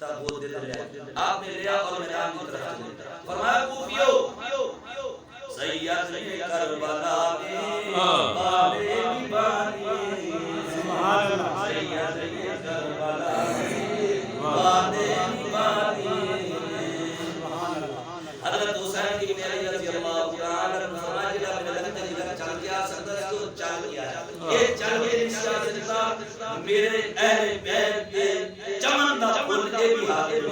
تب وہ دے دیا آپ نے لیا اور میدان کی طرف چلے فرمایا کوفیو سید کربلا میں بابے بانی سبحان اللہ سید کربلا میں بابے بانی حضرت حسین کی میری رضی اللہ تعالی عنہ فرمایا جب میں لگتا ہے چل گیا سندس تو چل گیا یہ چل کے نشاء زندہ میرے اہل بیت کے چمن دا پھول کے بھی حاضر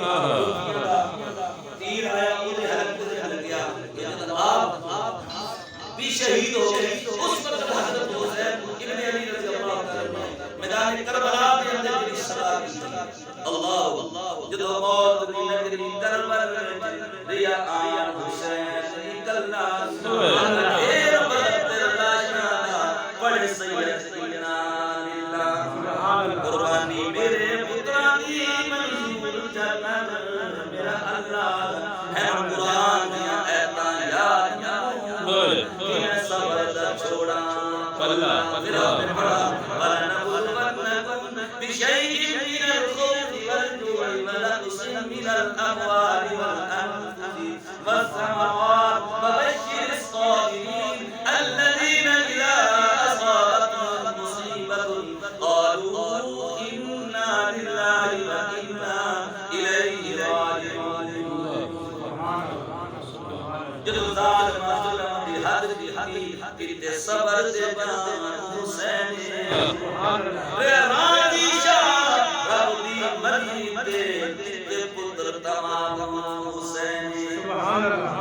تیر آیا مجھے ہلک گیا کہ آپ بھی شہید ہو گئے اس وقت حضرت حسین ابن علی رضی اللہ تعالی میدان کربلا میں اندر کی صدا کی اللہ جدو موت کی نگری کربلا ریا آن حسین نکلنا ایر بدر لاشنا پڑھ سید سیدنا للہ قربانی میرے پترانی منظور جنت میرا اللہ ہے قرآن یا ایتا یاد میں صبر دا چھوڑا اللہ میرا بڑا ولنبلونکم بشیء من الخوف والجوع ونقص من الاموال والانفس والثمرات وبشر الصابرين الذين اذا اصابتهم مصيبة قالوا انا لله وانا اليه راجعون جدو ظالم ظلم دی حد دی صبر دے جان حسین راضی شاہ رب دی مرضی دے پتر تمام حسین سبحان اللہ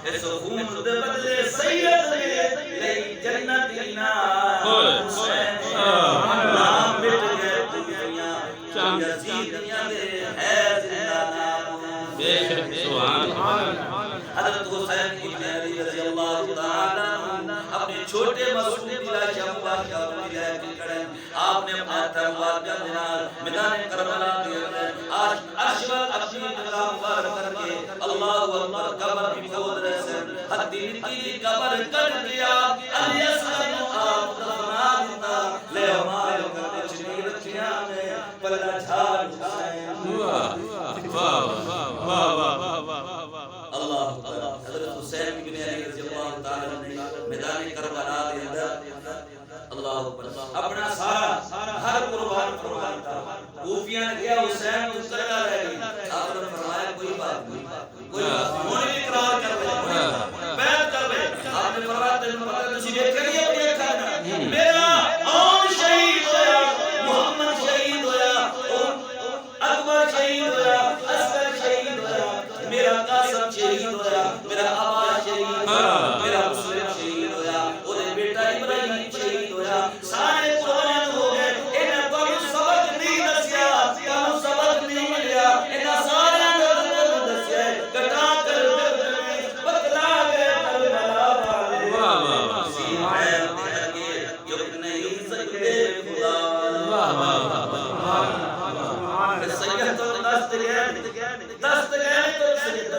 اس خون دے بدلے سید لئی جنتینا حسین نام مٹ گئے دنیا یزیدیاں دے ہے زندہ نام بے شک سبحان اللہ حضرت حسین ابن علی رضی اللہ تعالی اپنے چھوٹے مسعود دلا شمبا کا دلا کی کڑے آپ نے اپنا تلوار کا دینار میدان کربلا کے اندر آج اشوال اپنی مقام پر کر کے اللہ اکبر قبر کی کھود رسے حدین کی قبر کر دیا علی اسلام آپ دفنا دیتا لے ہمارے کرتے چنی رکھیاں میں پلہ جھاڑ حسین اللہ حضرت حسین بن علی رضی اللہ تعالی نے میدان کربلا کے اندر اللہ اپنا سارا ہر قربان تھا کوفیاں نے کیا حسین تو چلا رہے گی آپ نے فرمایا کوئی بات نہیں کوئی انہوں نے اقرار کر لیا بیعت کر لے آپ نے فرمایا تمہیں پتہ تسی دیکھ کر یہ دیکھا نا میرا آن شہید ہویا محمد شہید ہویا اکبر شہید ہویا اصغر شہید ہویا میرا قاسم شہید ہویا میرا ابا شہید ہویا میرا مسلم شہید ہویا اور بیٹا ابراہیم شہید ہویا سارے قربان ہو گئے انہیں کوئی سبق نہیں دسیا کوئی سبق نہیں ملیا انہیں سارے کو دسیا کٹا کر بتلا گئے کربلا والے اسی حیل میں کے یق نہیں سکتے خدا سید تو دست گئے تو سید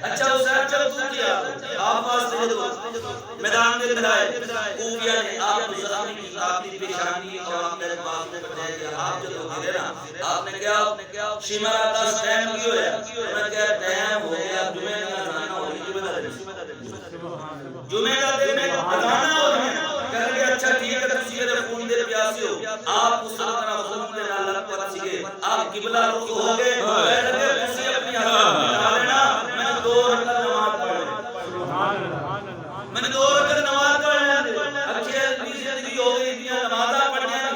اچھا حسین چلو تو کیا آپ واسطے دو میدان میں ملائے کوفیہ نے آپ کو زخمی کی اپنی پیشانی اور اپنے باپ نے بڑھے دیا آپ جو گرے نا آپ نے کیا شمرہ دس ٹائم کی ہویا انہوں نے کیا ٹائم ہو گیا جمعہ کا زانہ ہو گیا جمعہ کا دن میں ادھانا ہو گیا کہہ گیا اچھا ٹھیک ہے تسی میرے خون دے پیاسے ہو آپ اس طرح خون دے نال لگ پر سکے آپ قبلہ رخ ہو گئے کہہ لگے کسی اپنی حضرت بتا لینا میں نے 2 رکعت نماز پڑھ میں نے 2 رکعت نماز پڑھ اچھے اپنی زندگی ہو گئی اتنی نمازاں پڑھیں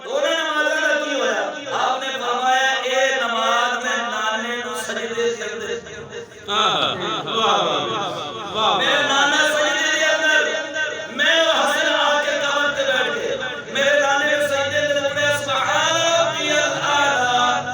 دونوں نمازاں کا کی ہوا آپ نے فرمایا اے نماز میں نانے نو سجدے سے میرے نانا سجدے کے اندر میں اور حسن آ کے قبر پہ بیٹھ گئے میرے نانے سجدے میں پڑھے سبحان ربی الاعلی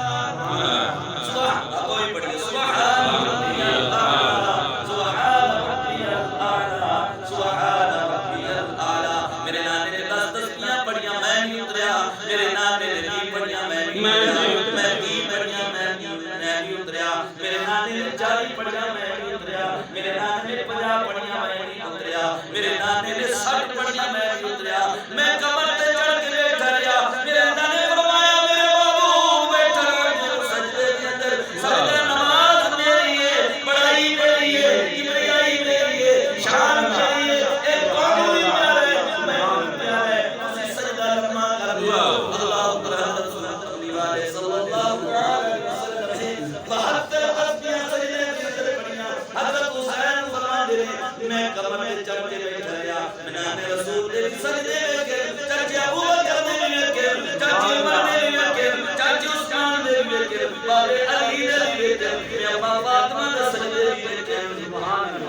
صلی اللہ علیہ وسلم نے 72 تسبیحاں سجدے کے اندر پڑھیاں حضرت حسین فرما دے میں قبر تے چڑھ کے بیٹھا رہیا میں نے رسول دے سجدے کے چچے ابو بکر نے کے چچے عمر نے کے چچے عثمان نے کے بابے علی نے کے میں ابا فاطمہ دے سجدے کے سبحان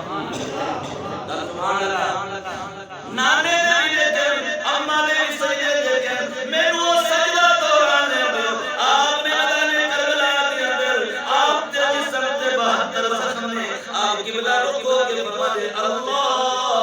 اللہ نانے نے کے اما نے سجدے کے مینوں سجدہ دوران آپ نے میدان کربلا کے اندر آپ دے جسم تے 72 زخم نے آپ قبلہ رکو کے فرما دے اللہ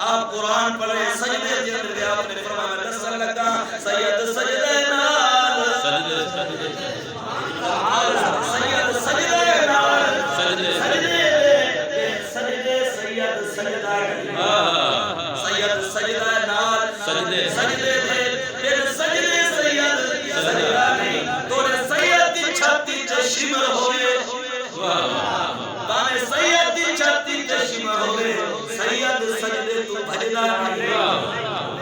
آپ قرآن پڑھے سجدے کے اندر گیا آپ نے فرمایا میں دسن لگا سید سجدے نال سجدے نال سجدے سید سجدہ سید سجدہ نال سجدے دے پھر سجدے سید سجدہ نہیں توڑے سید دی چھاتی تے شمر ہوئے بانے سید دی چھاتی تے شمر ہوئے سید سجدے تو بھجدا نہیں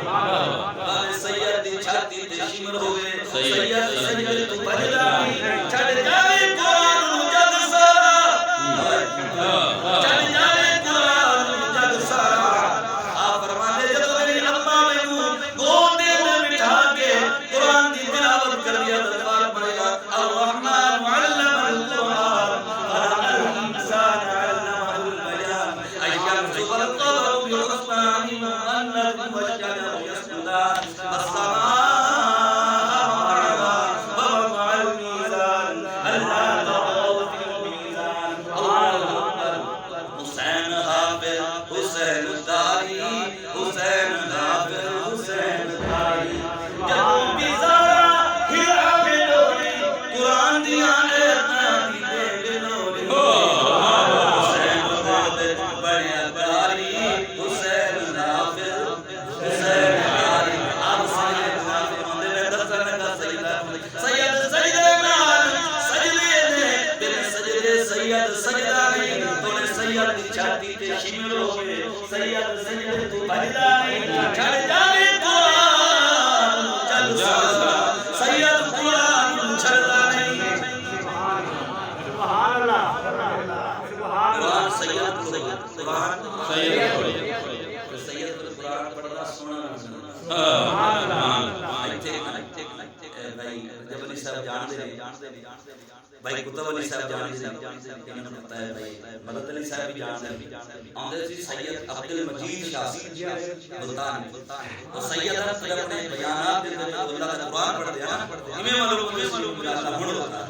بانے سید دی چھاتی تے شمر ہوئے سید سجدے تو بھجدا نہیں چھڑ جاوے قرآن نو جگ سارا چھڑ جاوے قرآن نو جگ سارا آپ فرماتے جدو میری اماں میں گودے میں بٹھا کے قرآن دی تلاوت کر دیا دربار پڑے گا الرحمن علم القرآن خلق الانسان علمہ البیان الشمس والقمر بحسبان والنجم والشجر يسجدان والسماء ووضع الميزان ألا تطغوا في الميزان الله أكبر حسین حافظ حسین داری حسین حافظ حسین داری جب بیزارا ہلا بلوری قرآن دیا ایتنا دی بلوری حسین حافظ بڑے داری حسین سید سید تو بجدا نہیں چھڑ جاوے قرآن جلسہ سید قرآن چھڑدا نہیں سبحان اللہ قرآن سید قرآن سید قرآن پڑھنا سننا سبحان اللہ بھائی جب علی صاحب جان دے بھائی کتب علی صاحب جان دے انہوں نے بتایا بھائی مدد علی صاحب بھی جان دے آمدے سی سید عبد المجید شاہ ملتانی تو سید اپنے بیانات دے اللہ کا قرآن پڑھ دیا ہمیں معلوم